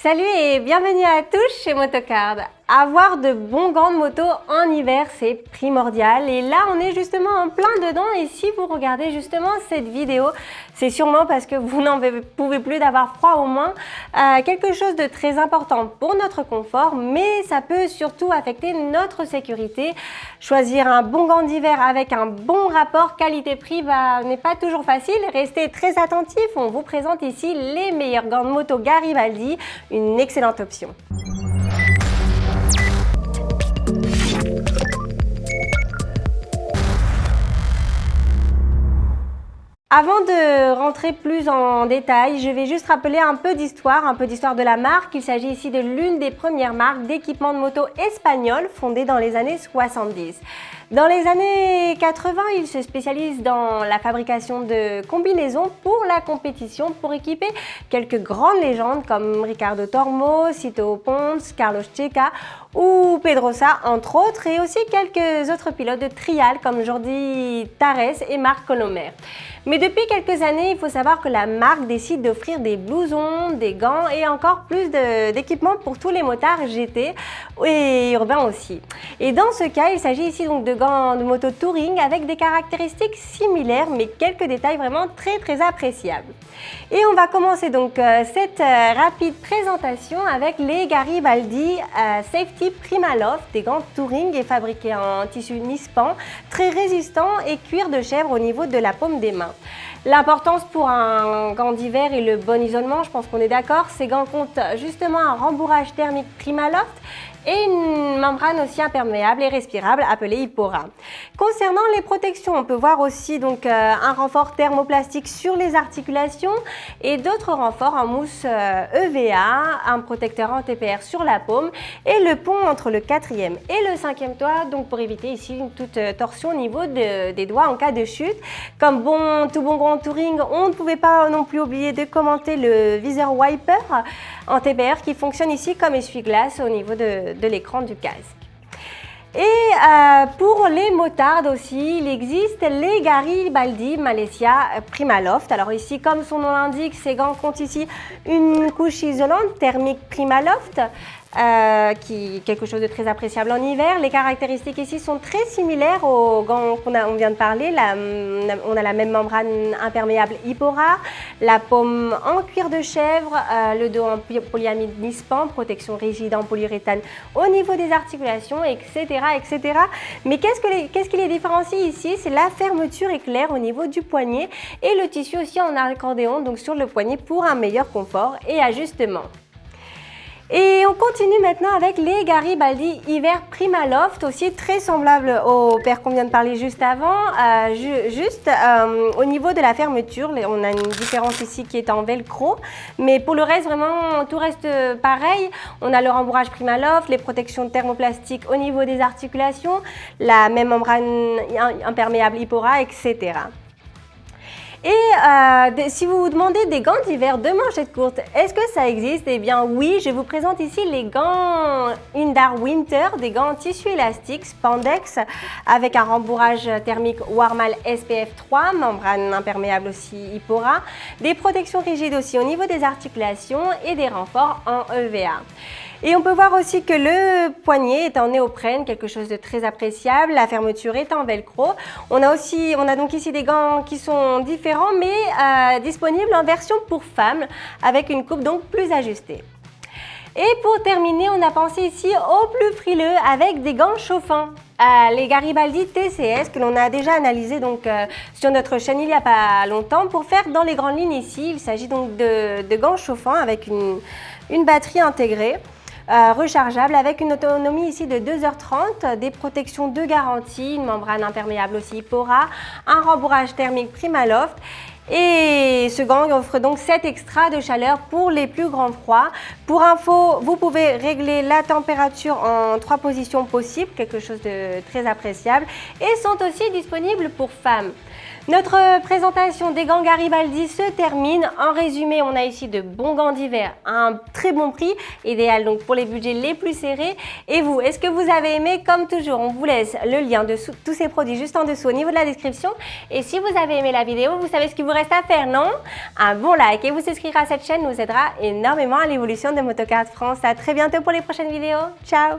Salut et bienvenue à tous chez Motocard. Avoir de bons gants de moto en hiver, c'est primordial. Et là, on est justement en plein dedans. Et si vous regardez justement cette vidéo, c'est sûrement parce que vous n'en pouvez plus d'avoir froid au moins. Quelque chose de très important pour notre confort, mais ça peut surtout affecter notre sécurité. Choisir un bon gant d'hiver avec un bon rapport qualité-prix n'est pas toujours facile. Restez très attentifs. On vous présente ici les meilleurs gants de moto Garibaldi, une excellente option. Avant de rentrer plus en détail, je vais juste rappeler un peu d'histoire de la marque. Il s'agit ici de l'une des premières marques d'équipement de moto espagnole fondée dans les années 70. Dans les années 80, il se spécialise dans la fabrication de combinaisons pour la compétition pour équiper quelques grandes légendes comme Ricardo Tormo, Cito Pons, Carlos Checa ou Pedrosa entre autres, et aussi quelques autres pilotes de trial comme Jordi Tarrés et Marc Colomer. Mais depuis quelques années, il faut savoir que la marque décide d'offrir des blousons, des gants et encore plus d'équipements pour tous les motards GT et urbains aussi. Et dans ce cas, il s'agit ici donc de gants de moto touring avec des caractéristiques similaires mais quelques détails vraiment très appréciables. Et on va commencer donc cette rapide présentation avec les Garibaldi Safety Primaloft, des gants touring et fabriqués en tissu Nispan, très résistants et cuir de chèvre au niveau de la paume des mains. L'importance pour un gant d'hiver est le bon isolement, je pense qu'on est d'accord. Ces gants comptent justement un rembourrage thermique Primaloft et une membrane aussi imperméable et respirable appelée Hypora. Concernant les protections, on peut voir aussi donc un renfort thermoplastique sur les articulations et d'autres renforts en mousse EVA, un protecteur anti-TPR sur la paume et le pont entre le 4e et le 5e doigt, donc pour éviter ici toute torsion au niveau des doigts en cas de chute. Comme tout bon gant touring, on ne pouvait pas non plus oublier de commenter le viseur wiper en TPR qui fonctionne ici comme essuie-glace au niveau de l'écran du casque. Et pour les motards aussi, il existe les Garibaldi Malesia Primaloft. Alors ici, comme son nom l'indique, ces gants comptent ici une couche isolante thermique Primaloft. Qui est quelque chose de très appréciable en hiver. Les caractéristiques ici sont très similaires aux gants on vient de parler. On a la même membrane imperméable Hypora, la paume en cuir de chèvre, le dos en polyamide Nispan, protection rigide en polyuréthane au niveau des articulations, etc. Mais qu'est-ce qui les différencie ici? C'est la fermeture éclair au niveau du poignet et le tissu aussi en accordéon, donc sur le poignet pour un meilleur confort et ajustement. Et on continue maintenant avec les Garibaldi Hiver Primaloft, aussi très semblable aux paires qu'on vient de parler juste avant. Au niveau de la fermeture, on a une différence ici qui est en velcro, mais pour le reste, vraiment, tout reste pareil. On a le rembourrage Primaloft, les protections thermoplastiques au niveau des articulations, la même membrane imperméable Hypora, etc. Et si vous vous demandez des gants d'hiver de manchettes courtes, est-ce que ça existe? Eh bien oui, je vous présente ici les gants Indar Winter, des gants en tissu élastique spandex avec un rembourrage thermique Warmal SPF 3, membrane imperméable aussi Hypora, des protections rigides aussi au niveau des articulations et des renforts en EVA. Et on peut voir aussi que le poignet est en néoprène, quelque chose de très appréciable. La fermeture est en velcro. On a donc ici des gants qui sont différents mais disponibles en version pour femmes avec une coupe donc plus ajustée. Et pour terminer, on a pensé ici aux plus frileux avec des gants chauffants. Les Garibaldi TCS que l'on a déjà analysé donc sur notre chaîne il n'y a pas longtemps. Pour faire dans les grandes lignes ici, il s'agit donc de gants chauffants avec une batterie intégrée. Rechargeable avec une autonomie ici de 2h30, des protections de garantie, une membrane imperméable aussi Hypora, un rembourrage thermique Primaloft. Et ce gant offre donc 7 extras de chaleur pour les plus grands froids. Pour info, vous pouvez régler la température en 3 positions possibles, quelque chose de très appréciable, et sont aussi disponibles pour femmes. Notre présentation des gants Garibaldi se termine. En résumé, on a ici de bons gants d'hiver à un très bon prix, idéal donc pour les budgets les plus serrés. Et vous, est-ce que vous avez aimé? Comme toujours, on vous laisse le lien de tous ces produits juste en dessous au niveau de la description. Et si vous avez aimé la vidéo, vous savez ce qu'il vous reste à faire, non? Un bon like et vous souscrire à cette chaîne nous aidera énormément à l'évolution de Moto Kart France. À très bientôt pour les prochaines vidéos. Ciao!